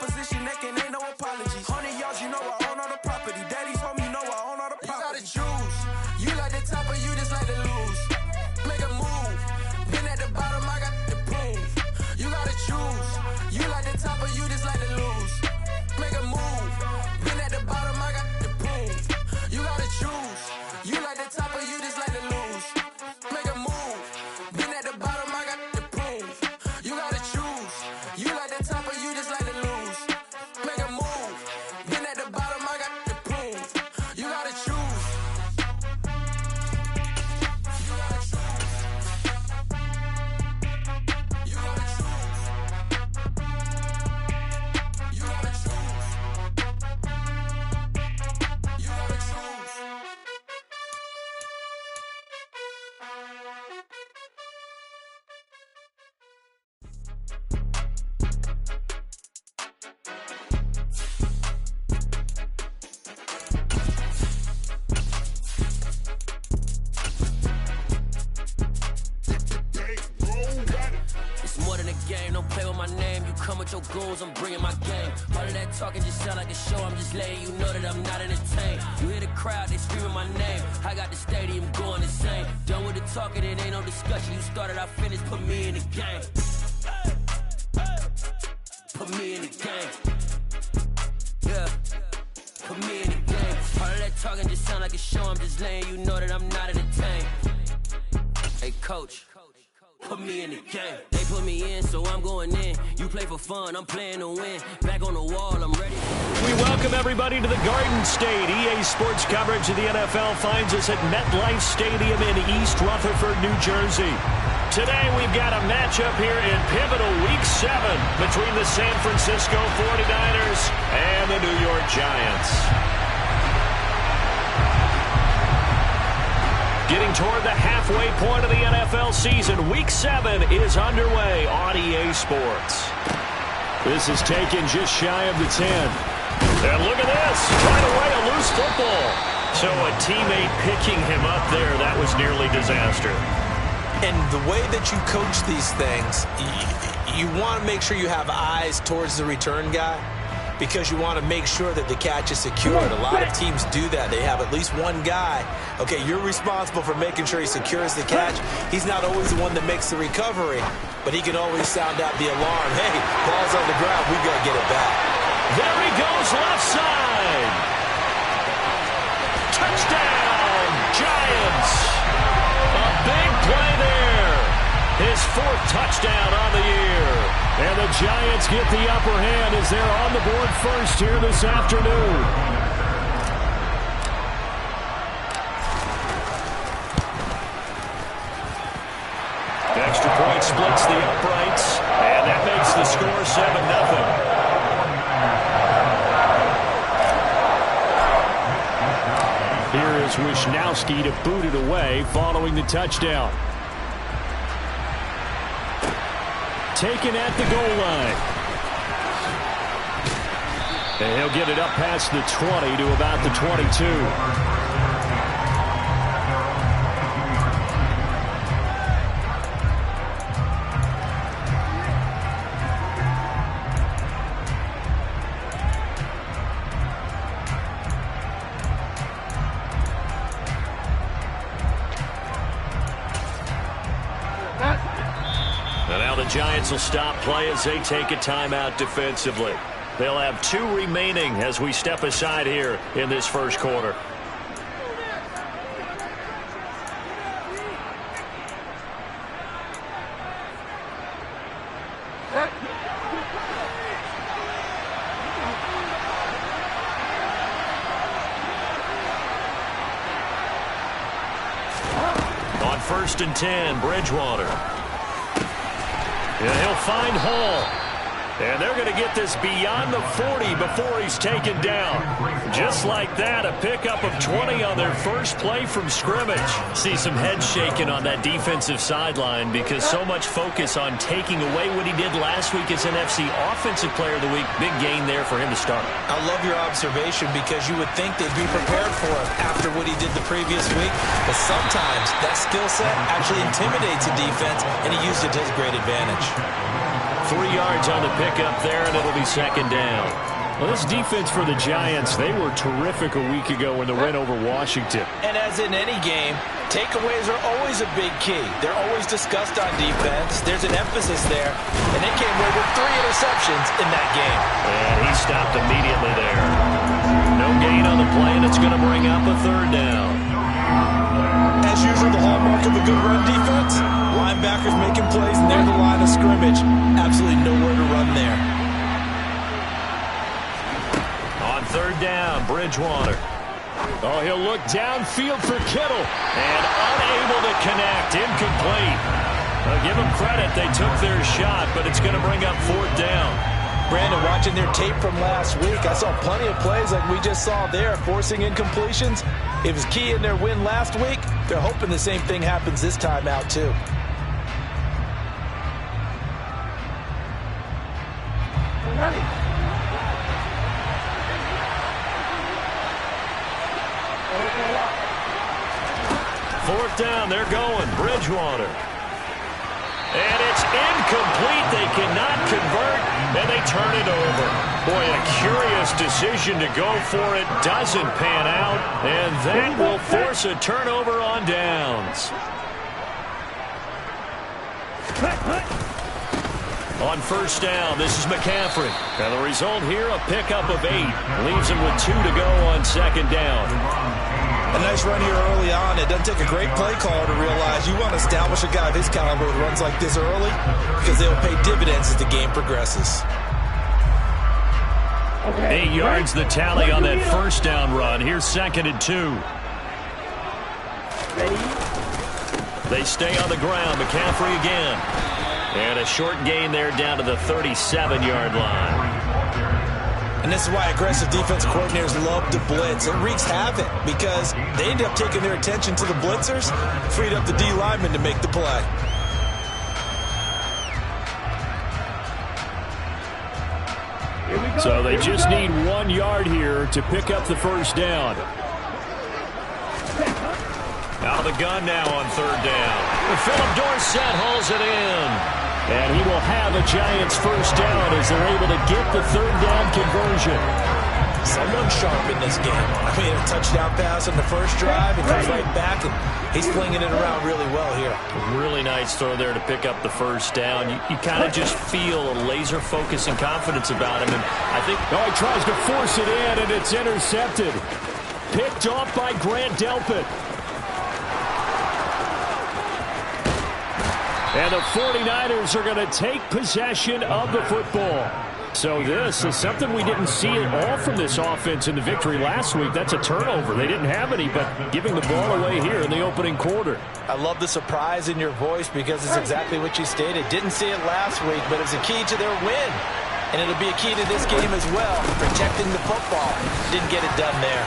opposition necking, ain't no apologies. 100 yards, you know I own all the property. Daddy's home, you know I own all the property. You gotta choose. You like the top or you just like to lose. Make a move. Been at the bottom, I got the prove. You gotta choose. You like the top or you just like to lose. Make a move. Been at the bottom, I got the prove. You gotta choose. You like the top or you just like to lose. Make a move. Been at the bottom, I got the prove. You gotta choose. You like the top or you just like to lose. Make a move. Been at the bottom, I got the prove. You gotta choose. You gotta choose. You gotta choose. You gotta choose. You gotta choose. It's more than a game, don't play with my name. You come with your goons, I'm bringing my game. All of that talking just sound like a show, I'm just letting you know that I'm not entertained. You hear the crowd, they screaming my name. I got the stadium going insane. Done with the talking, it ain't no discussion. You started, I finished, put me in the game. Put me in the game. Yeah, put me in the game. All of that talking just sound like a show, I'm just letting you know that I'm not entertained. Hey coach, put me in the game. They put me in, so I'm going in. You play for fun, I'm playing to win. Back on the wall, I'm ready. We welcome everybody to the Garden State. EA Sports coverage of the NFL finds us at MetLife Stadium in East Rutherford, New Jersey. Today we've got a matchup here in pivotal Week 7 between the San Francisco 49ers and the New York Giants. Getting toward the halfway point of the NFL season, Week 7 is underway on EA Sports. This is taken just shy of the 10. And look at this, trying to weigh a loose football. So a teammate picking him up there, that was nearly disaster. And the way that you coach these things, you want to make sure you have eyes towards the return guy, because you want to make sure that the catch is secured. A lot of teams do that. They have at least one guy. Okay, you're responsible for making sure he secures the catch. He's not always the one that makes the recovery, but he can always sound out the alarm. Hey, ball's on the ground. We got to get it back. There he goes, left side. Touchdown, Giants. A big play there. His 4th touchdown on the year. And the Giants get the upper hand as they're on the board first here this afternoon. Extra point splits the uprights, and that makes the score 7-0. Here is Wisnowski to boot it away following the touchdown. Taken at the goal line. And he'll get it up past the 20 to about the 22. Giants will stop play as they take a timeout defensively. They'll have 2 remaining as we step aside here in this first quarter. On 1st and 10, Bridgewater. And he'll find Hall. And they're going to get this beyond the 40 before he's taken down. Just like that, a pickup of 20 on their first play from scrimmage. See some heads shaking on that defensive sideline because so much focus on taking away what he did last week as NFC Offensive Player of the Week. Big gain there for him to start. I love your observation because you would think they'd be prepared for him after what he did the previous week. But sometimes that skill set actually intimidates a defense, and he used it to his great advantage. 3 yards on the pickup there, and it'll be second down. Well, this defense for the Giants, they were terrific a week ago in the win over Washington. And as in any game, takeaways are always a big key. They're always discussed on defense. There's an emphasis there, and they came away with 3 interceptions in that game. And he stopped immediately there. No gain on the play, and it's going to bring up a third down. As usual, the hallmark of a good run defense, linebackers making plays near the line of scrimmage. Absolutely nowhere to run there. On third down, Bridgewater. Oh, he'll look downfield for Kittle. And unable to connect. Incomplete. Give them credit. They took their shot, but it's going to bring up fourth down. Brandon, watching their tape from last week, I saw plenty of plays like we just saw there, forcing incompletions. It was key in their win last week. They're hoping the same thing happens this time out, too. Fourth down, they're going. Bridgewater. And it's incomplete. They cannot convert, and they turn it over. Boy, a curious decision to go for it. Doesn't pan out, and that will force a turnover on downs. On first down, this is McCaffrey. And the result here, a pickup of 8. Leaves him with 2 to go on second down. A nice run here early on. It doesn't take a great play caller to realize you want to establish a guy of his caliber who runs like this early because they'll pay dividends as the game progresses. 8 yards the tally on that first down run. Here's second and 2. They stay on the ground. McCaffrey again. And a short gain there down to the 37-yard line. And this is why aggressive defense coordinators love to blitz. It wreaks havoc because they end up taking their attention to the blitzers, freed up the D lineman to make the play. So they just need 1 yard here to pick up the first down. Out of the gun now on third down. Philip Dorsett hauls it in. And he will have a Giants first down as they're able to get the third down conversion. Someone sharp in this game. I mean, a touchdown pass on the first drive. It comes right back, and he's flinging it around really well here. Really nice throw there to pick up the first down. You kind of just feel a laser focus and confidence about him. And I think, he tries to force it in, and it's intercepted. Picked off by Grant Delpit. And the 49ers are going to take possession of the football. So this is something we didn't see at all from this offense in the victory last week. That's a turnover. They didn't have any, but giving the ball away here in the opening quarter. I love the surprise in your voice because it's exactly what you stated. Didn't see it last week, but it's a key to their win. And it'll be a key to this game as well, protecting the football. Didn't get it done there.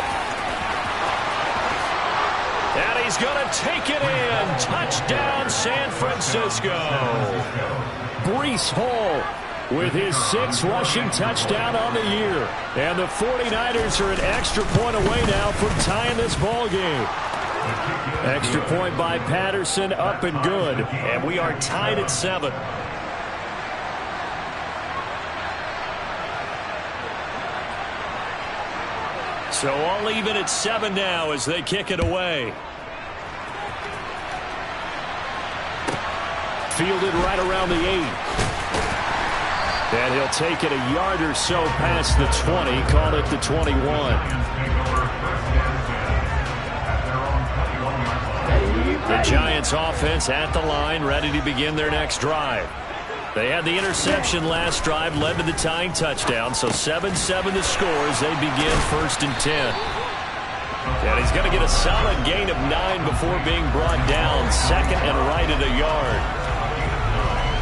And he's going to take it in. Touchdown, San Francisco. Breece Hall with his 6th rushing touchdown on the year. And the 49ers are an extra point away now from tying this ball game. Extra point by Patterson, up and good. And we are tied at 7. So all even at 7 now as they kick it away. Fielded right around the 8. And he'll take it a yard or so past the 20. Call it the 21. The Giants offense at the line, ready to begin their next drive. They had the interception last drive, led to the tying touchdown, so 7-7 the score as they begin 1st and 10. And he's going to get a solid gain of 9 before being brought down, 2nd and right at a yard.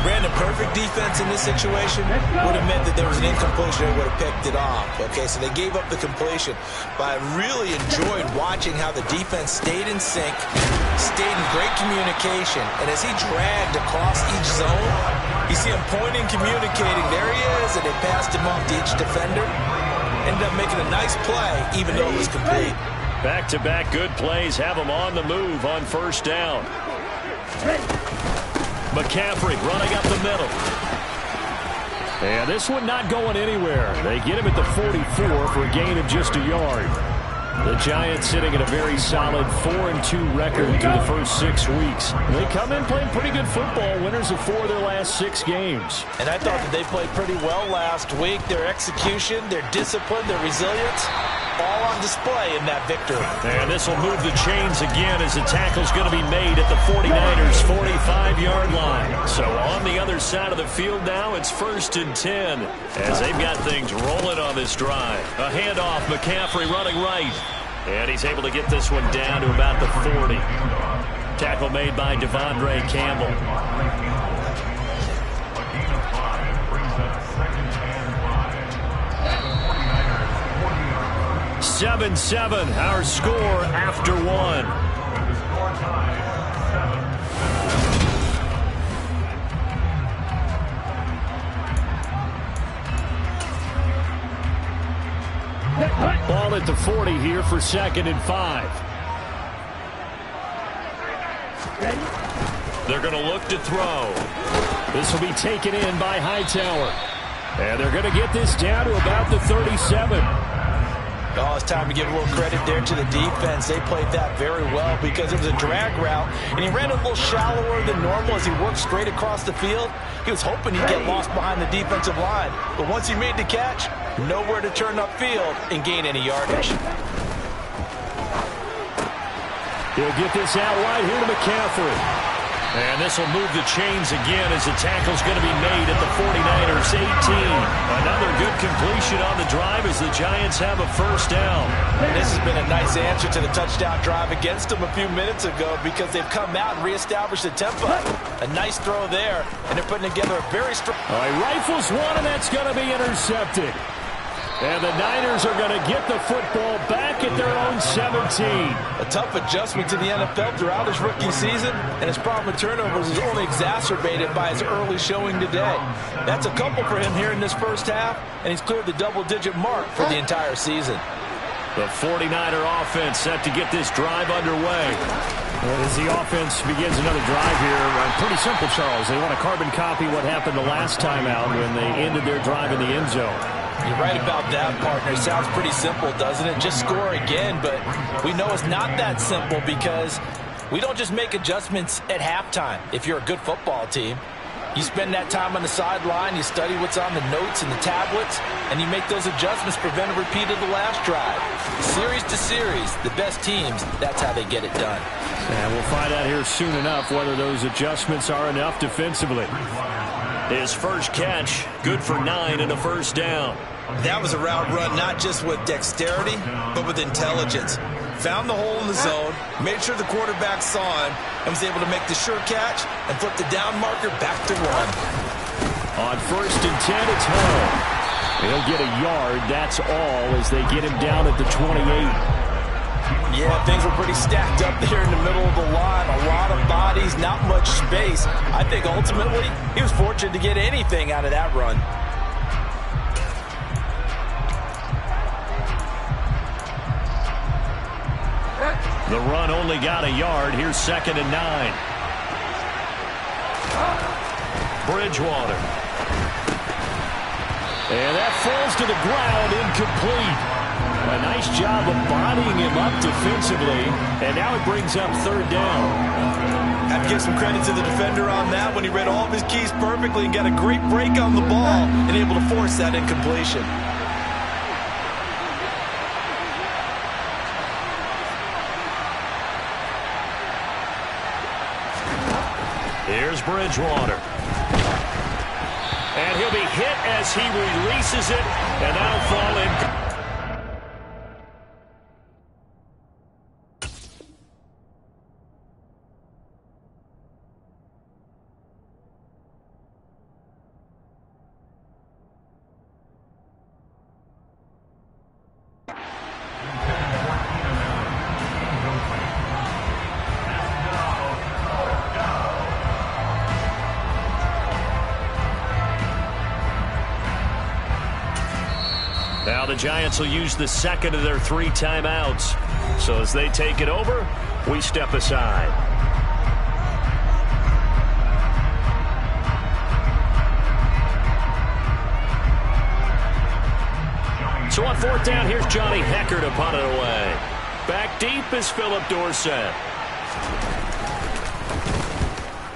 Brandon, perfect defense in this situation would have meant that there was an incompletion. They would have picked it off. Okay, so they gave up the completion. But I really enjoyed watching how the defense stayed in sync, stayed in great communication. And as he dragged across each zone, you see him pointing, communicating. There he is, and they passed him off to each defender. Ended up making a nice play, even though it was complete. Back-to-back good plays have him on the move on first down. McCaffrey running up the middle. And this one not going anywhere. They get him at the 44 for a gain of just a yard. The Giants sitting at a very solid 4-2 record through the first 6 weeks. They come in playing pretty good football, winners of 4 of their last 6 games. And I thought that they played pretty well last week. Their execution, their discipline, their resilience, all on display in that victory. And this will move the chains again as the tackle's going to be made at the 49ers' 45-yard line. So on the other side of the field now, it's 1st and 10 as they've got things rolling on this drive. A handoff, McCaffrey running right. And he's able to get this one down to about the 40. Tackle made by Devondre Campbell. 7-7, our score after 1. Ball at the 40 here for 2nd and 5. They're going to look to throw. This will be taken in by Hightower. And they're going to get this down to about the 37. Oh, it's time to give a little credit there to the defense. They played that very well because it was a drag route, and he ran a little shallower than normal as he worked straight across the field. He was hoping he'd get lost behind the defensive line, but once he made the catch, nowhere to turn upfield and gain any yardage. He'll get this out wide here to McCaffrey. And this will move the chains again as the tackle's going to be made at the 49ers' 18. Another good completion on the drive as the Giants have a 1st down. And this has been a nice answer to the touchdown drive against them a few minutes ago because they've come out and reestablished the tempo. A nice throw there, and they're putting together a very strong... All right, rifles one, and that's going to be intercepted. And the Niners are going to get the football back at their own 17. A tough adjustment to the NFL throughout his rookie season, and his problem with turnovers is only exacerbated by his early showing today. That's a couple for him here in this first half, and he's cleared the double-digit mark for the entire season. The 49er offense set to get this drive underway. As the offense begins another drive here, pretty simple, Charles. They want to carbon copy what happened the last time out when they ended their drive in the end zone. You're right about that, partner. Sounds pretty simple, doesn't it? Just score again, but we know it's not that simple because we don't just make adjustments at halftime if you're a good football team. You spend that time on the sideline, you study what's on the notes and the tablets, and you make those adjustments, prevent a repeat of the last drive. Series to series, the best teams, that's how they get it done. And we'll find out here soon enough whether those adjustments are enough defensively. His first catch, good for 9 and a 1st down. That was a route run not just with dexterity, but with intelligence. Found the hole in the zone, made sure the quarterback saw him, and was able to make the sure catch and flip the down marker back to 1. On 1st and 10, it's home. He'll get a yard, that's all, as they get him down at the 28. Yeah, things were pretty stacked up there in the middle of the line. A lot of bodies, not much space. I think ultimately he was fortunate to get anything out of that run. The run only got a yard. Here's 2nd and 9. Bridgewater. And that falls to the ground, incomplete. A nice job of bodying him up defensively, and now it brings up 3rd down. Have to give some credit to the defender on that when he read all of his keys perfectly and got a great break on the ball and able to force that incompletion. Here's Bridgewater. And he'll be hit as he releases it, and that'll fall in. Now the Giants will use the 2nd of their 3 timeouts. So as they take it over, we step aside. So on fourth down, here's Johnny Hekker to punt it away. Back deep is Philip Dorsett.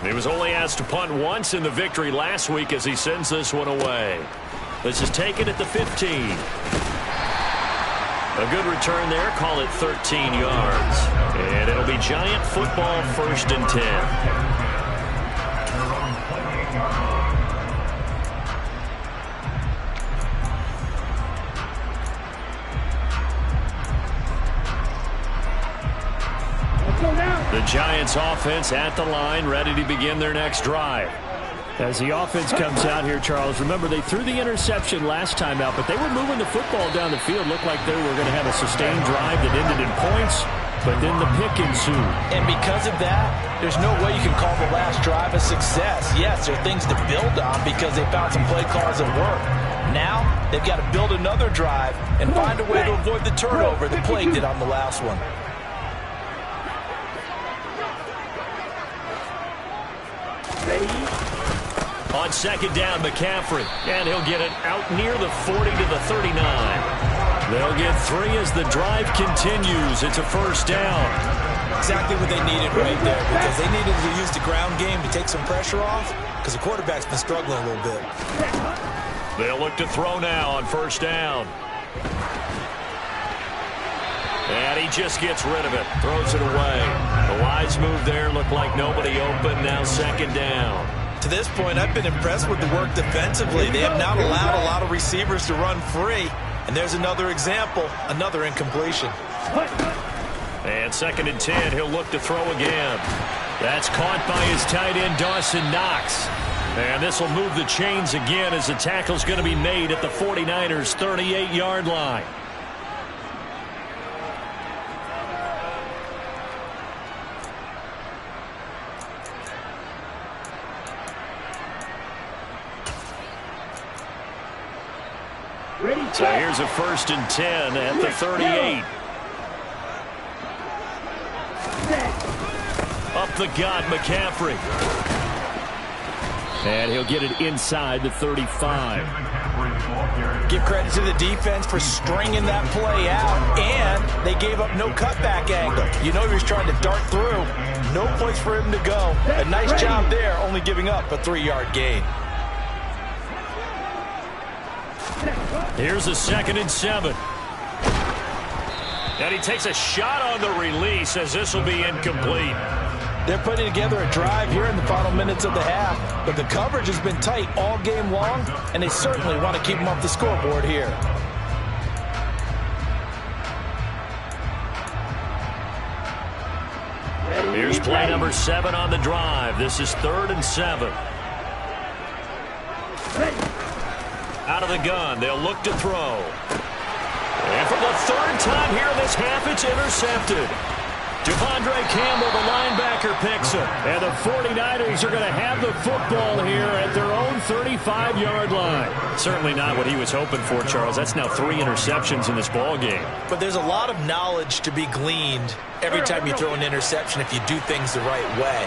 He was only asked to punt once in the victory last week as he sends this one away. This is taken at the 15. A good return there. Call it 13 yards. And it'll be Giant football, 1st and 10. The Giants offense at the line, ready to begin their next drive. As the offense comes out here, Charles, remember they threw the interception last time out, but they were moving the football down the field. Looked like they were going to have a sustained drive that ended in points, but then the pick ensued. And because of that, there's no way you can call the last drive a success. Yes, there are things to build on because they found some play calls that work. Now, they've got to build another drive and find a way to avoid the turnover that plagued it on the last one. On second down, McCaffrey, and he'll get it out near the 40 to the 39. They'll get 3 as the drive continues. It's a first down. Exactly what they needed right there, because they needed to use the ground game to take some pressure off, because the quarterback's been struggling a little bit. They'll look to throw now on first down. And he just gets rid of it, throws it away. The wise move there, looked like nobody open, now second down. To this point, I've been impressed with the work defensively. They have not allowed a lot of receivers to run free. And there's another example, another incompletion. And 2nd and 10, he'll look to throw again. That's caught by his tight end, Dawson Knox. And this will move the chains again as the tackle's going to be made at the 49ers' 38-yard line. So here's a 1st and 10 at the 38. Up the gut, McCaffrey. And he'll get it inside the 35. Give credit to the defense for stringing that play out, and they gave up no cutback angle. You know he was trying to dart through. No place for him to go. A nice job there, only giving up a 3-yard gain. Here's a 2nd and 7. And he takes a shot on the release as this will be incomplete. They're putting together a drive here in the final minutes of the half, but the coverage has been tight all game long, and they certainly want to keep them off the scoreboard here. Here's play number 7 on the drive. This is 3rd and 7. Out of the gun, they'll look to throw. And for the 3rd time here in this half, it's intercepted. Devondre Campbell, the linebacker, picks it. And the 49ers are going to have the football here at their own 35-yard line. Certainly not what he was hoping for, Charles. That's now 3 interceptions in this ball game. But there's a lot of knowledge to be gleaned every time you throw an interception if you do things the right way.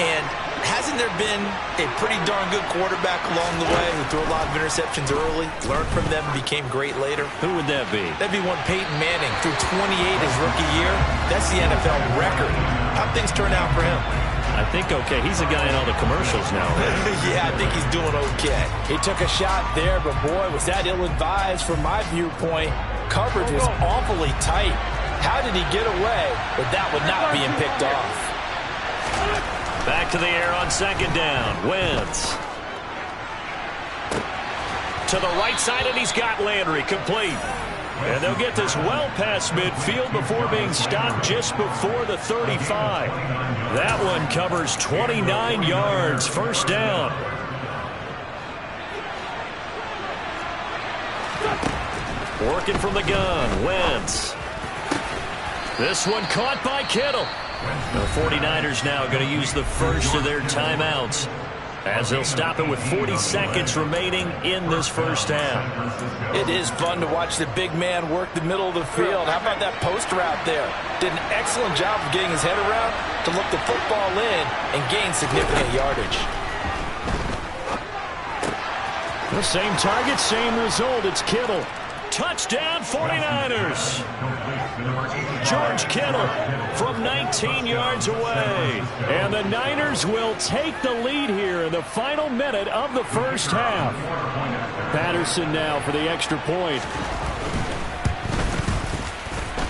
And hasn't there been a pretty darn good quarterback along the way who threw a lot of interceptions early, learned from them, and became great later? Who would that be? That'd be one Peyton Manning, threw 28 his rookie year. That's the NFL record. How'd things turn out for him? I think okay. He's a guy in all the commercials now, right? Yeah, I think he's doing okay. He took a shot there, but boy, was that ill-advised from my viewpoint. Coverage was awfully tight. How did he get away? But that would not be him picked off. Back to the air on 2nd down. Wentz. To the right side, and he's got Landry complete. And they'll get this well past midfield before being stopped just before the 35. That one covers 29 yards. First down. Working from the gun. Wentz. This one caught by Kittle. The 49ers now going to use the first of their timeouts as they'll stop it with 40 seconds remaining in this first half. It is fun to watch the big man work the middle of the field. How about that post route there? Did an excellent job of getting his head around to look the football in and gain significant yardage. The same target, same result. It's Kittle. Touchdown 49ers. George Kittle from 19 yards away. And the Niners will take the lead here in the final minute of the first half. Patterson now for the extra point.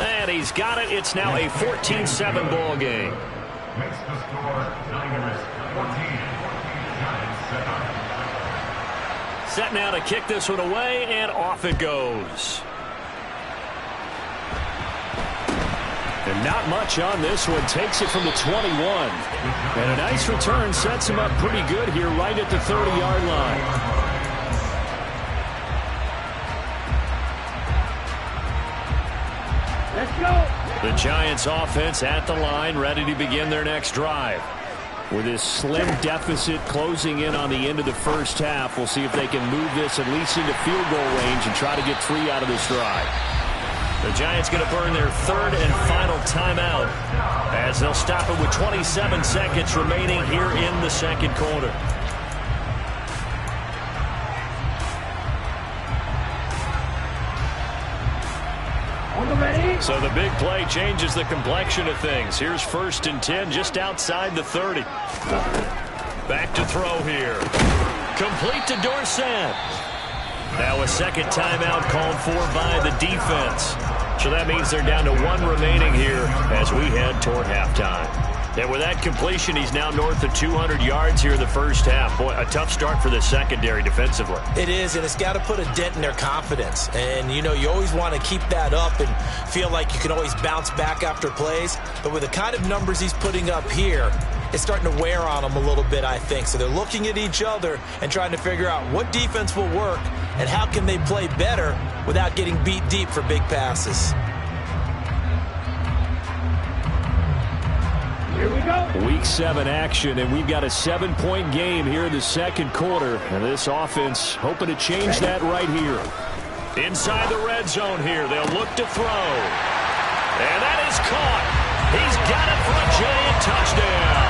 And he's got it. It's now a 14-7 ball game. Makes the score Niners 14, Giants 7. Set now to kick this one away, and off it goes. And not much on this one. Takes it from the 21. And a nice return sets him up pretty good here right at the 30-yard line. Let's go. The Giants offense at the line, ready to begin their next drive. With this slim deficit closing in on the end of the first half, we'll see if they can move this at least into field goal range and try to get 3 out of this drive. The Giants going to burn their third and final timeout as they'll stop it with 27 seconds remaining here in the second quarter. So the big play changes the complexion of things. Here's 1st and 10 just outside the 30. Back to throw here. Complete to Dorsett. Now a second timeout called for by the defense. So that means they're down to 1 remaining here as we head toward halftime. And with that completion, he's now north of 200 yards here in the first half. Boy, a tough start for the secondary defensively. It is, and it's got to put a dent in their confidence. And, you know, you always want to keep that up and feel like you can always bounce back after plays. But with the kind of numbers he's putting up here, it's starting to wear on them a little bit, I think. So they're looking at each other and trying to figure out what defense will work and how can they play better without getting beat deep for big passes. Here we go. Week 7 action, and we've got a 7-point game here in the second quarter. And this offense hoping to change that right here. Inside the red zone here, they'll look to throw. And that is caught. He's got it for a giant touchdown.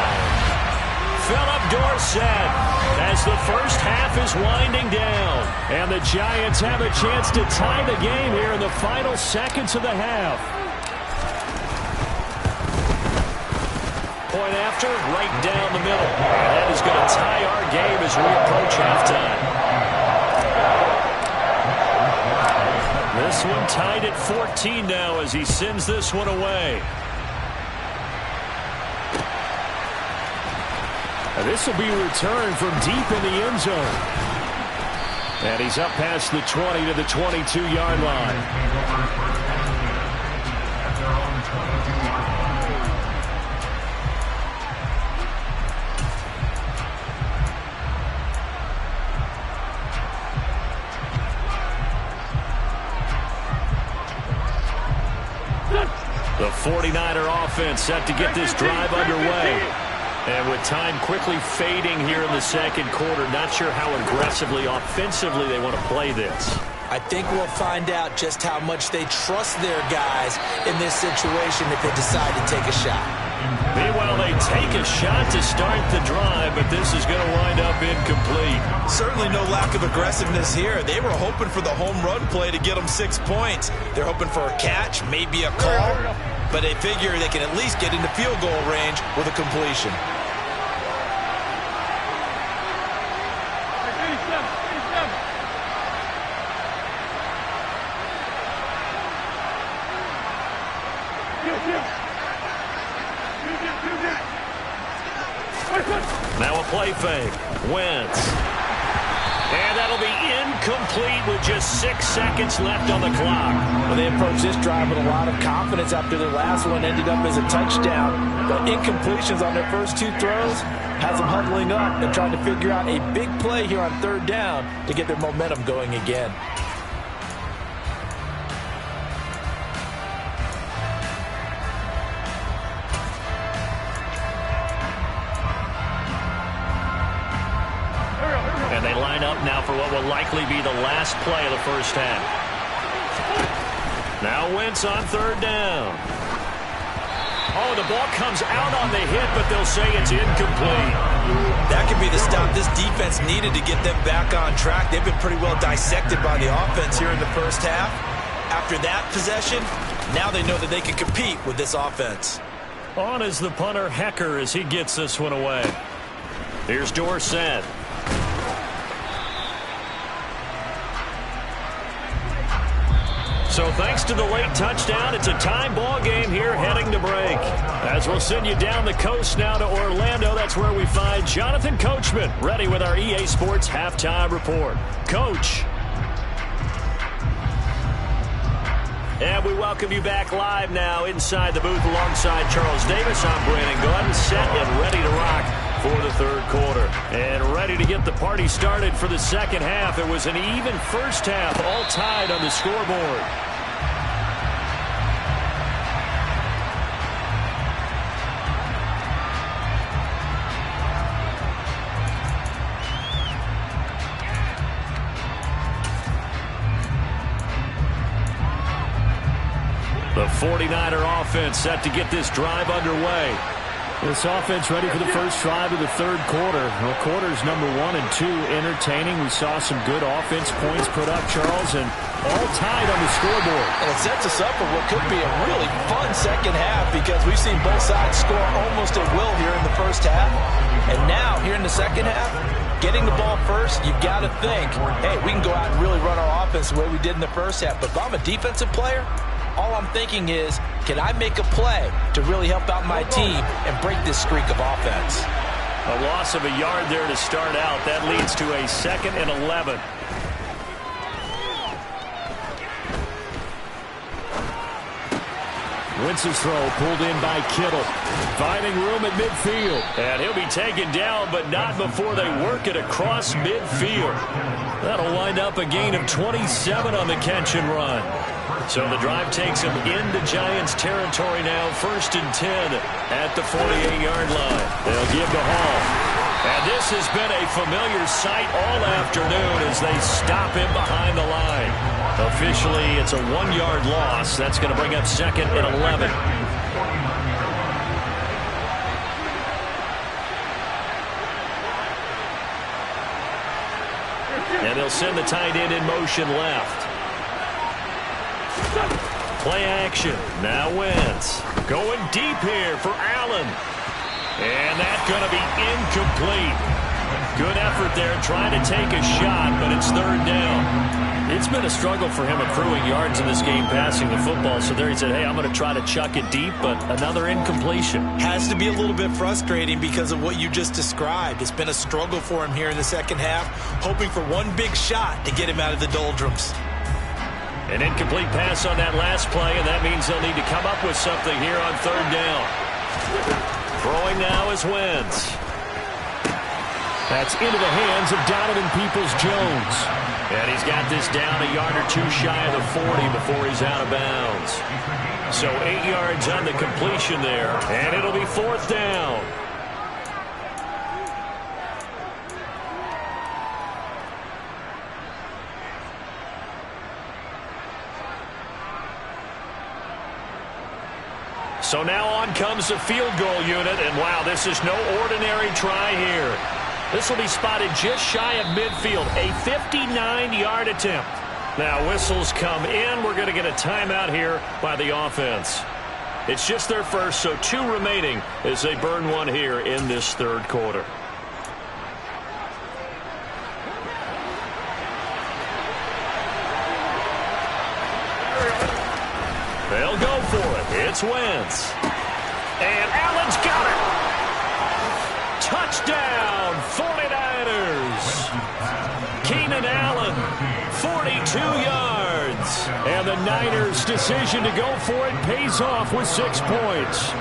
Philip Dorsett as the first half is winding down. And the Giants have a chance to tie the game here in the final seconds of the half. Point after, right down the middle. And that is going to tie our game as we approach halftime. This one tied at 14 now as he sends this one away. And this will be returned from deep in the end zone. And he's up past the 20 to the 22-yard line. The 49er offense set to get this drive underway. And with time quickly fading here in the second quarter, not sure how aggressively, offensively they want to play this. I think we'll find out just how much they trust their guys in this situation if they decide to take a shot. Meanwhile, they take a shot to start the drive, but this is going to wind up incomplete. Certainly no lack of aggressiveness here. They were hoping for the home run play to get them 6 points. They're hoping for a catch, maybe a call, but they figure they can at least get into field goal range with a completion. Now a play fake. Wentz. And that'll be incomplete with just 6 seconds left on the clock. Well, they approached this drive with a lot of confidence after their last one ended up as a touchdown. But incompletions on their first 2 throws has them huddling up and trying to figure out a big play here on 3rd down to get their momentum going again. And they line up now for what will likely be the last play of the first half. Now Wentz on 3rd down. Oh, the ball comes out on the hit, but they'll say it's incomplete. That could be the stop this defense needed to get them back on track. They've been pretty well dissected by the offense here in the first half. After that possession, now they know that they can compete with this offense. On is the punter, Hecker, as he gets this one away. Here's Dorsett. So thanks to the late touchdown, it's a time ball game here heading to break. As we'll send you down the coast now to Orlando, that's where we find Jonathan Coachman ready with our EA Sports Halftime Report. Coach. And we welcome you back live now inside the booth alongside Charles Davis. I'm Brandon Glenn, set and ready to rock for the third quarter. And ready to get the party started for the second half. It was an even first half, all tied on the scoreboard. The 49er offense set to get this drive underway. This offense ready for the first drive of the third quarter. Well, quarters number 1 and 2 entertaining. We saw some good offense points put up, Charles, and all tied on the scoreboard. And it sets us up for what could be a really fun second half because we've seen both sides score almost at will here in the first half. And now, here in the second half, getting the ball first, you've got to think, hey, we can go out and really run our offense the way we did in the first half. But if I'm a defensive player, all I'm thinking is, can I make a play to really help out my team and break this streak of offense? A loss of a yard there to start out. That leads to a 2nd and 11. Wentz's throw pulled in by Kittle. Finding room at midfield. And he'll be taken down, but not before they work it across midfield. That'll wind up a gain of 27 on the catch and run. So the drive takes him into Giants territory now. 1st and 10 at the 48-yard line. They'll give to Hall. And this has been a familiar sight all afternoon as they stop him behind the line. Officially, it's a 1-yard loss. That's going to bring up 2nd and 11. And they'll send the tight end in motion left. Play action. Now Wentz. Going deep here for Allen. And that's going to be incomplete. Good effort there trying to take a shot, but it's 3rd down. It's been a struggle for him accruing yards in this game passing the football. So there he said, hey, I'm going to try to chuck it deep, but another incompletion. Has to be a little bit frustrating because of what you just described. It's been a struggle for him here in the second half, hoping for one big shot to get him out of the doldrums. An incomplete pass on that last play, and that means they'll need to come up with something here on 3rd down. Throwing now is Wentz. That's into the hands of Donovan Peoples-Jones. And he's got this down a yard or 2 shy of the 40 before he's out of bounds. So 8 yards on the completion there, and it'll be 4th down. So now on comes the field goal unit, and wow, this is no ordinary try here. This will be spotted just shy of midfield, a 59-yard attempt. Now whistles come in. We're going to get a timeout here by the offense. It's just their first, so 2 remaining as they burn one here in this third quarter. They'll go for it. It's Wentz. And Allen's got it. Touchdown, 49ers. Keenan Allen, 42 yards. And the Niners' decision to go for it pays off with 6 points.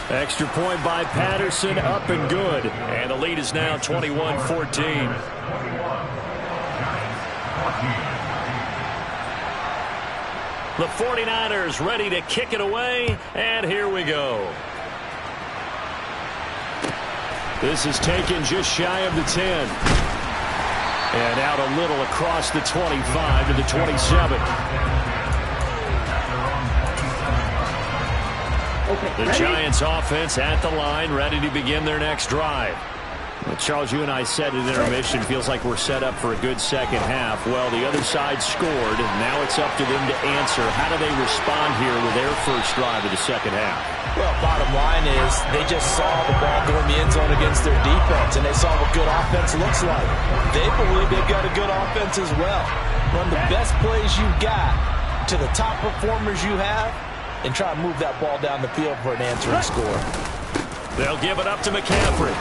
Extra point by Patterson, up and good. And the lead is now 21-14. The 49ers ready to kick it away, and here we go. This is taken just shy of the 10. And out a little across the 25 to the 27. The Giants offense at the line, ready to begin their next drive. Well, Charles, you and I said at intermission, feels like we're set up for a good second half. Well, the other side scored, and now it's up to them to answer. How do they respond here with their first drive of the second half? Well, bottom line is they just saw the ball go in the end zone against their defense, and they saw what good offense looks like. They believe they've got a good offense as well. Run the best plays you've got to the top performers you have, and try to move that ball down the field for an answering score. They'll give it up to McCaffrey.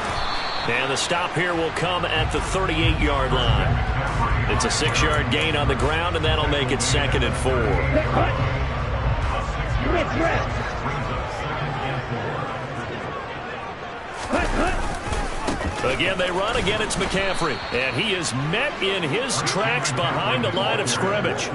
And the stop here will come at the 38-yard line. It's a 6-yard gain on the ground, and that'll make it 2nd and 4. Again, they run. Again, it's McCaffrey. And he is met in his tracks behind the line of scrimmage.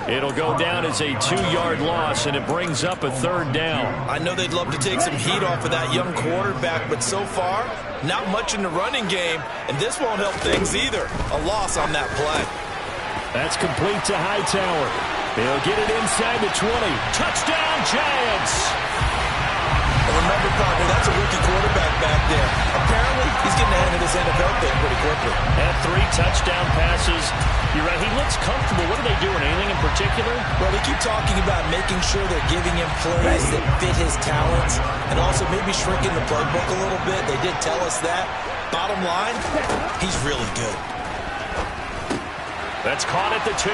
It'll go down as a 2-yard loss, and it brings up a 3rd down. I know they'd love to take some heat off of that young quarterback, but so far, not much in the running game, and this won't help things either. A loss on that play. That's complete to Hightower. They'll get it inside the 20. Touchdown, Giants! And remember, partner, that's a rookie quarterback back there. Apparently, he's getting ahead of this NFL thing pretty quickly. Had 3 touchdown passes. You're right, he looks comfortable. What are they doing? Anything in particular? Well, they keep talking about making sure they're giving him plays that fit his talents and also maybe shrinking the playbook a little bit. They did tell us that. Bottom line, he's really good. That's caught at the 2.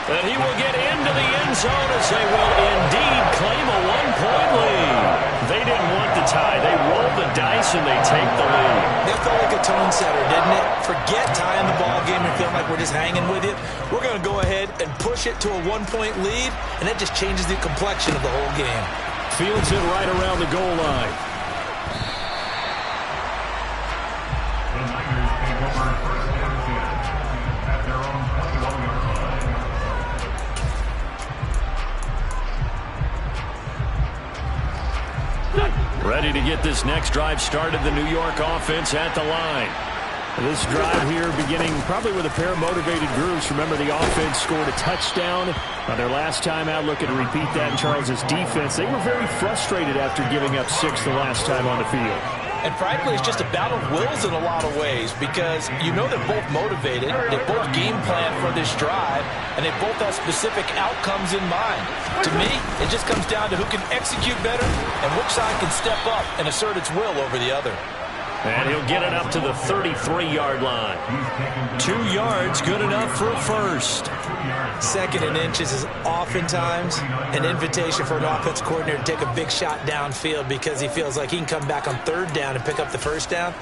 And he will get into the end zone as they will indeed claim a 1-point lead. They didn't want the tie. They rolled the dice and they take the lead. That felt like a tone setter, didn't it? Forget tying the ball game and feeling like we're just hanging with you. We're going to go ahead and push it to a 1-point lead, and that just changes the complexion of the whole game. Fields it right around the goal line. The Niners take over 1st and 10 at their own 21-yard line. Ready to get this next drive started, the New York offense at the line. This drive here beginning probably with a pair of motivated groups. Remember, the offense scored a touchdown on their last time out. Looking to repeat that in Charles's defense. They were very frustrated after giving up 6 the last time on the field. And frankly, it's just a battle of wills in a lot of ways because you know they're both motivated, they both game plan for this drive, and they both have specific outcomes in mind. To me, it just comes down to who can execute better and which side can step up and assert its will over the other. And he'll get it up to the 33-yard line. 2 yards, good enough for a first. 2nd and inches is oftentimes an invitation for an offense coordinator to take a big shot downfield because he feels like he can come back on 3rd down and pick up the 1st down.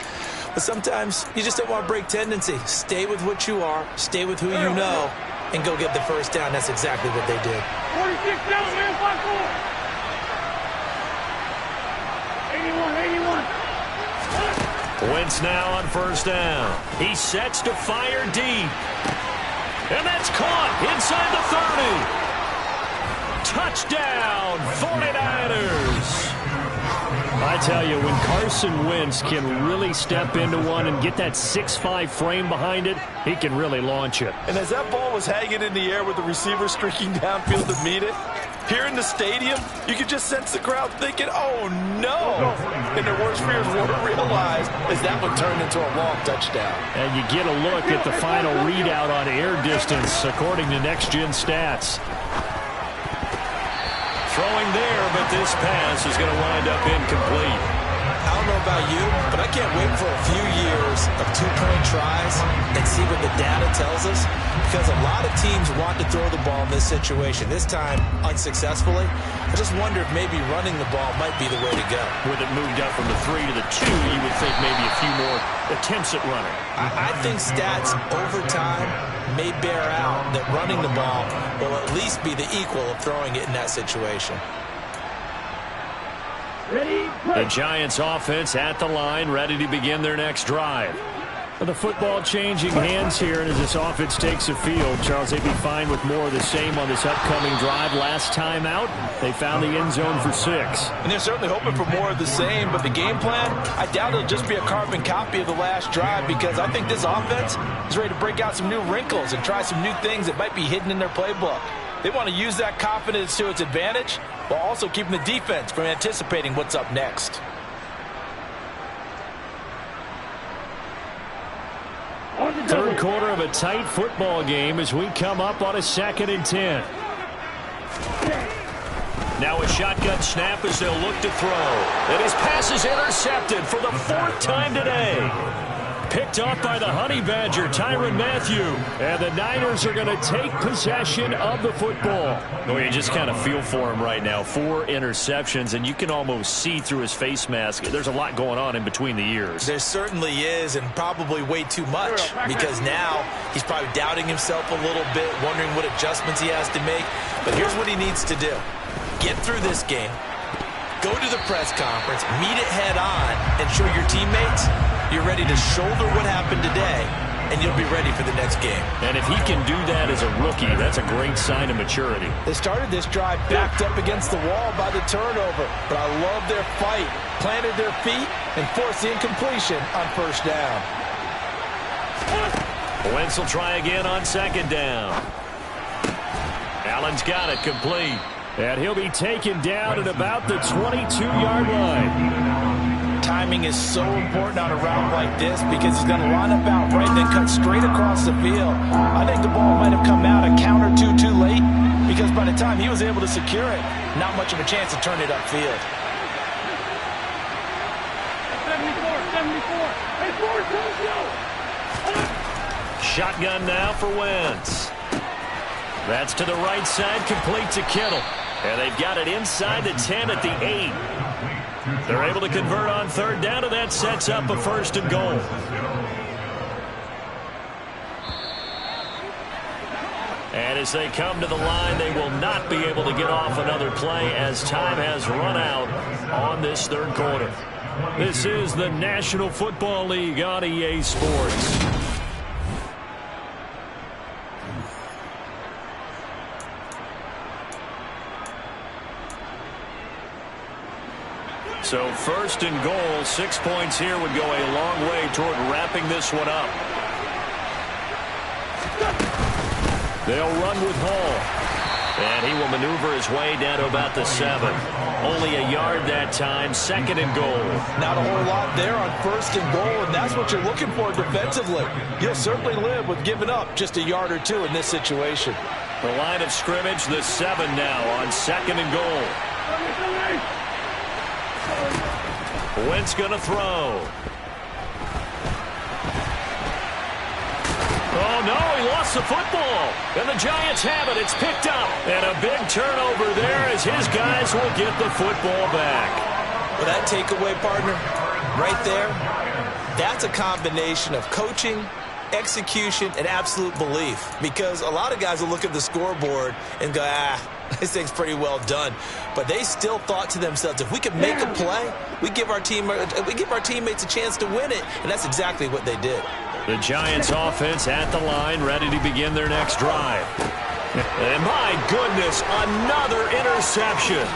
But sometimes you just don't want to break tendency. Stay with what you are, stay with who you know, and go get the 1st down. That's exactly what they did. 46 down, man, 5-4. 81. Wentz now on 1st down. He sets to fire deep. And that's caught inside the 30. Touchdown, 49ers. I tell you, when Carson Wentz can really step into one and get that 6'5" frame behind it, he can really launch it. And as that ball was hanging in the air with the receiver streaking downfield to meet it, here in the stadium, you could just sense the crowd thinking, oh, no. And their worst fears weren't realized as that one turned into a long touchdown. And you get a look at the final readout on air distance, according to Next Gen Stats. Throwing there, but this pass is going to wind up incomplete. I don't know about you, but I can't wait for a few years of 2-point tries and see what the data tells us, because a lot of teams want to throw the ball in this situation, this time unsuccessfully. I just wonder if maybe running the ball might be the way to go. With it moved up from the 3 to the 2, you would think maybe a few more attempts at running. I think stats over time may bear out that running the ball will at least be the equal of throwing it in that situation. The Giants offense at the line, ready to begin their next drive. The football changing hands here, and as this offense takes the field, Charles, they'd be fine with more of the same on this upcoming drive. Last time out, they found the end zone for 6. And they're certainly hoping for more of the same, but the game plan, I doubt it'll just be a carbon copy of the last drive, because I think this offense is ready to break out some new wrinkles and try some new things that might be hidden in their playbook. They want to use that confidence to its advantage while also keeping the defense from anticipating what's up next. Third quarter of a tight football game as we come up on a 2nd and 10. Now a shotgun snap as they'll look to throw. And his pass is intercepted for the 4th time today. Picked off by the Honey Badger, Tyrann Mathieu. And the Niners are going to take possession of the football. Well, you just kind of feel for him right now. 4 interceptions, and you can almost see through his face mask. There's a lot going on in between the ears. There certainly is, and probably way too much, because now he's probably doubting himself a little bit, wondering what adjustments he has to make. But here's what he needs to do. Get through this game, go to the press conference, meet it head on, and show your teammates you're ready to shoulder what happened today, and you'll be ready for the next game. And if he can do that as a rookie, that's a great sign of maturity. They started this drive backed up against the wall by the turnover, but I love their fight, planted their feet, and forced the incompletion on 1st down. Wentz will try again on 2nd down. Allen's got it complete. And he'll be taken down at about the 22-yard line. Timing is so important on a route like this because he's going to line up out right, then cut straight across the field. I think the ball might have come out a count or two too late because by the time he was able to secure it, not much of a chance to turn it upfield. 74. Shotgun now for Wentz. That's to the right side, complete to Kittle. And they've got it inside the 10 at the 8. They're able to convert on 3rd down, and that sets up a 1st and goal. And as they come to the line, they will not be able to get off another play as time has run out on this 3rd quarter. This is the National Football League on EA Sports. So 1st and goal, 6 points here would go a long way toward wrapping this one up. They'll run with Hall. And he will maneuver his way down to about the 7. Only a yard that time, 2nd and goal. Not a whole lot there on 1st and goal, and that's what you're looking for defensively. You'll certainly live with giving up just a yard or two in this situation. The line of scrimmage, the 7 now on 2nd and goal. Wentz going to throw. Oh, no, he lost the football. And the Giants have it. It's picked up. And a big turnover there as his guys will get the football back. Well, that takeaway, partner, right there, that's a combination of coaching, execution, and absolute belief. Because a lot of guys will look at the scoreboard and go, this thing's pretty well done. But they still thought to themselves, if we could make a play, we give our teammates a chance to win it. And that's exactly what they did. The Giants offense at the line, ready to begin their next drive. And my goodness, another interception.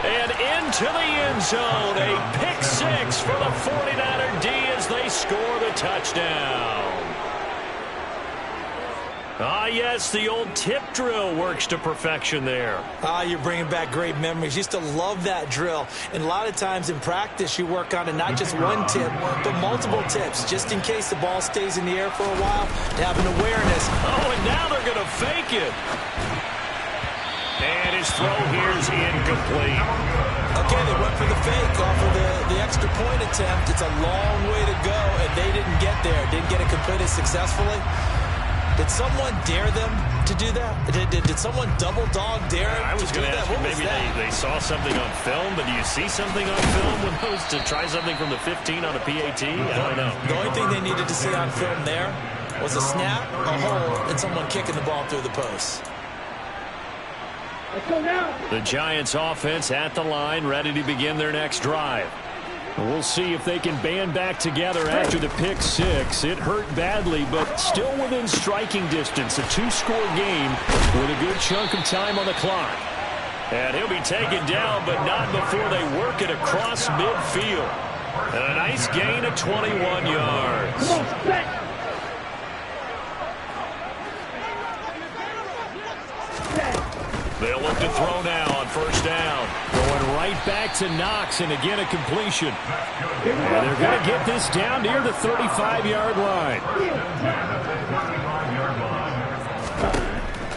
And into the end zone, a pick 6 for the 49er D as they score the touchdown. Ah, yes, the old tip drill works to perfection there. You're bringing back great memories. Used to love that drill. And a lot of times in practice, you work on it, not just one tip, but multiple tips, just in case the ball stays in the air for a while, to have an awareness. Oh, and now they're going to fake it. And his throw here is incomplete. Okay, they went for the fake off of the extra point attempt. It's a long way to go, and they didn't get there. Didn't get it completed successfully. Did someone dare them to do that? Did someone double dog dare them I was going to ask you, maybe they saw something on film, but do you see something on film when those to try something from the 15 on a PAT? I don't know. The only thing they needed to see on film there was a snap, a hold, and someone kicking the ball through the post. Let's go now. The Giants offense at the line, ready to begin their next drive. We'll see if they can band back together after the pick 6. It hurt badly, but still within striking distance. A 2-score game with a good chunk of time on the clock. And he'll be taken down, but not before they work it across midfield. And a nice gain of 21 yards. Come on, set. They'll look to throw now on 1st down. right back to Knox, and again a completion. And they're going to get this down near the 35-yard line.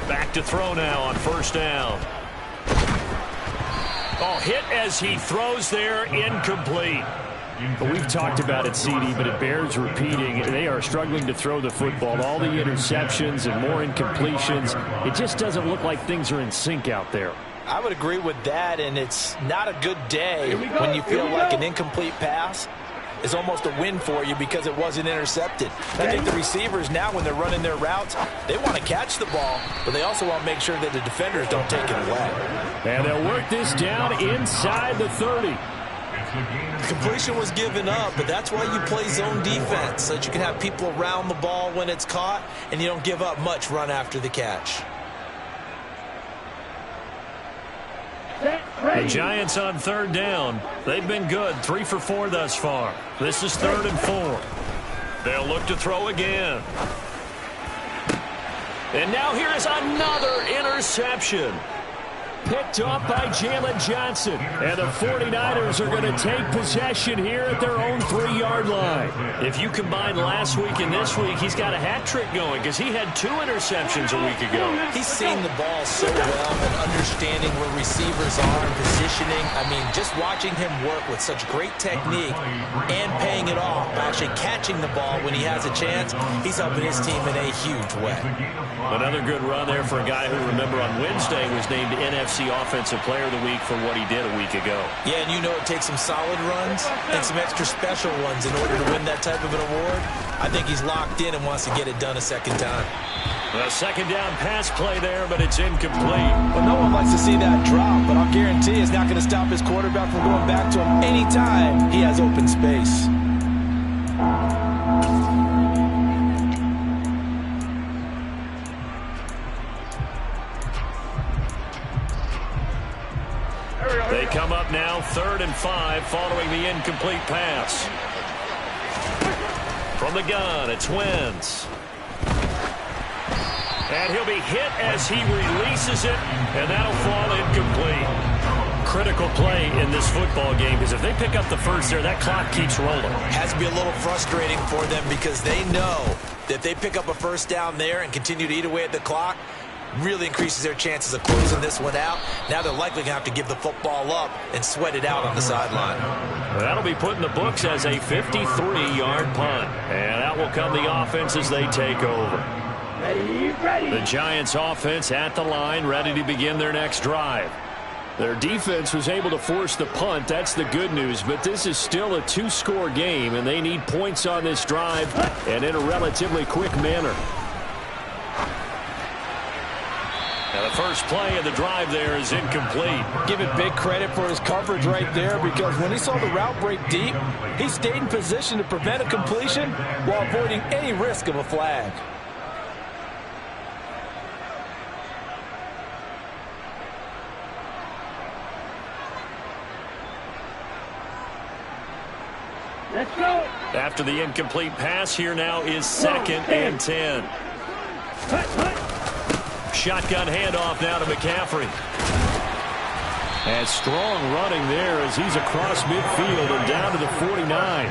Back to throw now on first down. Oh, hit as he throws there, incomplete. But we've talked about it, CD, but it bears repeating. They are struggling to throw the football. All the interceptions and more incompletions. It just doesn't look like things are in sync out there. I would agree with that, and it's not a good day when you feel like an incomplete pass is almost a win for you because it wasn't intercepted. I think the receivers now, when they're running their routes, they want to catch the ball, but they also want to make sure that the defenders don't take it away. And they'll work this down inside the 30. Completion was given up, but that's why you play zone defense, so that you can have people around the ball when it's caught, and you don't give up much run after the catch. The Giants on third down. They've been good, 3 for 4 thus far. This is 3rd and 4. They'll look to throw again. And now here is another interception. Picked off by Jalen Johnson. And the 49ers are going to take possession here at their own 3-yard line. If you combine last week and this week, he's got a hat trick going because he had 2 interceptions a week ago. He's seen the ball so well and understanding where receivers are and positioning. I mean, just watching him work with such great technique and paying it off by actually catching the ball when he has a chance, he's helping his team in a huge way. Another good run there for a guy who, remember, on Wednesday was named NFC Offensive Player of the Week for what he did a week ago. Yeah, and you know it takes some solid runs and some extra special ones in order to win that type of an award. I think he's locked in and wants to get it done a second time. A second down pass play there, but it's incomplete. Well, no one likes to see that drop, but I'll guarantee it's not going to stop his quarterback from going back to him anytime he has open space. They come up now 3rd and 5 following the incomplete pass. From the gun, it's Wentz. And he'll be hit as he releases it, and that'll fall incomplete. Critical play in this football game because if they pick up the first there, that clock keeps rolling. Has to be a little frustrating for them because they know that if they pick up a first down there and continue to eat away at the clock, really increases their chances of closing this one out. Now they're likely going to have to give the football up and sweat it out on the sideline. That'll be put in the books as a 53-yard punt. And out will come the offense as they take over. The Giants offense at the line, ready to begin their next drive. Their defense was able to force the punt. That's the good news. But this is still a 2-score game, and they need points on this drive and in a relatively quick manner. Now the first play of the drive there is incomplete. Give it big credit for his coverage right there because when he saw the route break deep, he stayed in position to prevent a completion while avoiding any risk of a flag. Let's go. After the incomplete pass, here now is 2nd and 10. Shotgun handoff now to McCaffrey. And strong running there as he's across midfield and down to the 49.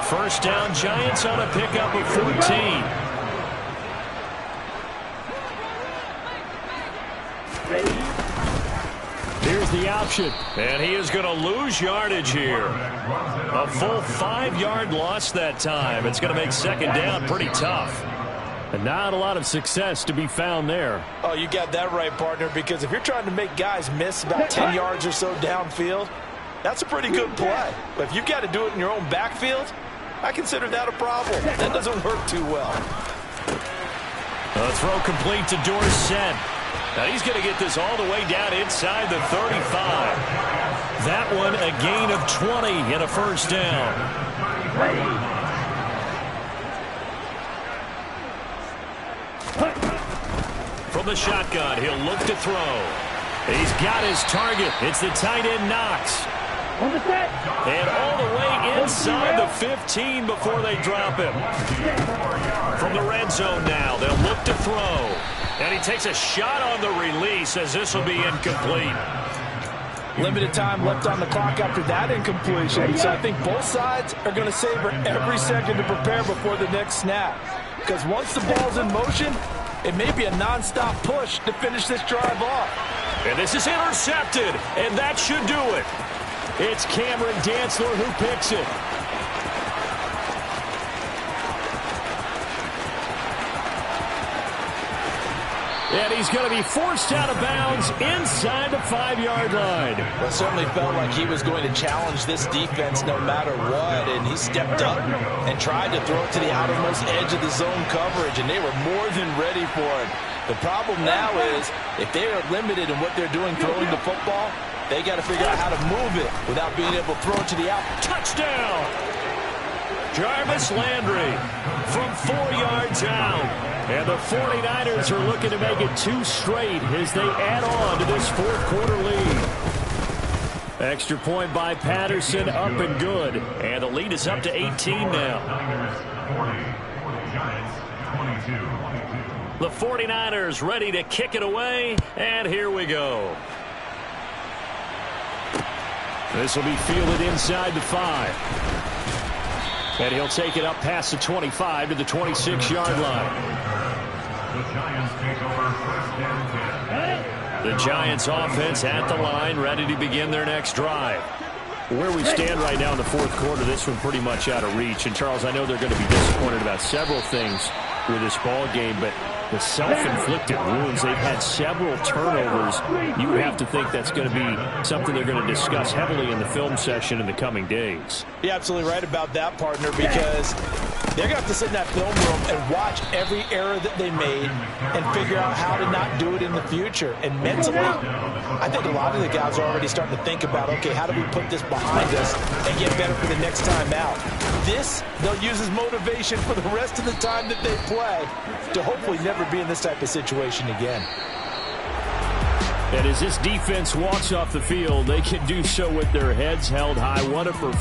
First down, Giants on a pickup of 14. Here's the option. And he is going to lose yardage here. A full 5-yard loss that time. It's going to make second down pretty tough. And not a lot of success to be found there. Oh, you got that right, partner, because if you're trying to make guys miss about 10 yards or so downfield, that's a pretty good play. But if you've got to do it in your own backfield, I consider that a problem. That doesn't work too well. A throw complete to Dorsett. Now he's going to get this all the way down inside the 35. That one a gain of 20 and a first down. From the shotgun, he'll look to throw. He's got his target. It's the tight end Knox. And all the way inside the 15 before they drop him. From the red zone now, they'll look to throw. And he takes a shot on the release as this will be incomplete. Limited time left on the clock after that incompletion. So I think both sides are going to savor every second to prepare before the next snap. Because once the ball's in motion, it may be a nonstop push to finish this drive off. And this is intercepted, and that should do it. It's Cameron Dantzler who picks it. And he's going to be forced out of bounds inside the 5-yard line. Well, it certainly felt like he was going to challenge this defense no matter what, and he stepped up and tried to throw it to the outermost edge of the zone coverage, and they were more than ready for it. The problem now is if they are limited in what they're doing throwing the football, they got to figure out how to move it without being able to throw it to the out. Touchdown! Jarvis Landry from 4 yards out. And the 49ers are looking to make it 2 straight as they add on to this fourth-quarter lead. Extra point by Patterson, up and good. And the lead is up to 18 now. The 49ers ready to kick it away, and here we go. This will be fielded inside the 5. And he'll take it up past the 25 to the 26-yard line. The Giants offense at the line, ready to begin their next drive. Where we stand right now in the fourth quarter, this one pretty much out of reach. And, Charles, I know they're going to be disappointed about several things with this ball game, but the self-inflicted wounds, they've had several turnovers. You have to think that's going to be something they're going to discuss heavily in the film session in the coming days. You're absolutely right about that, partner, because they're going to have to sit in that film room and watch every error that they made and figure out how to not do it in the future. And mentally, I think a lot of the guys are already starting to think about, okay, how do we put this behind us and get better for the next time out? This, they'll use as motivation for the rest of the time that they play to hopefully never be in this type of situation again. And as this defense walks off the field, they can do so with their heads held high. What a performance.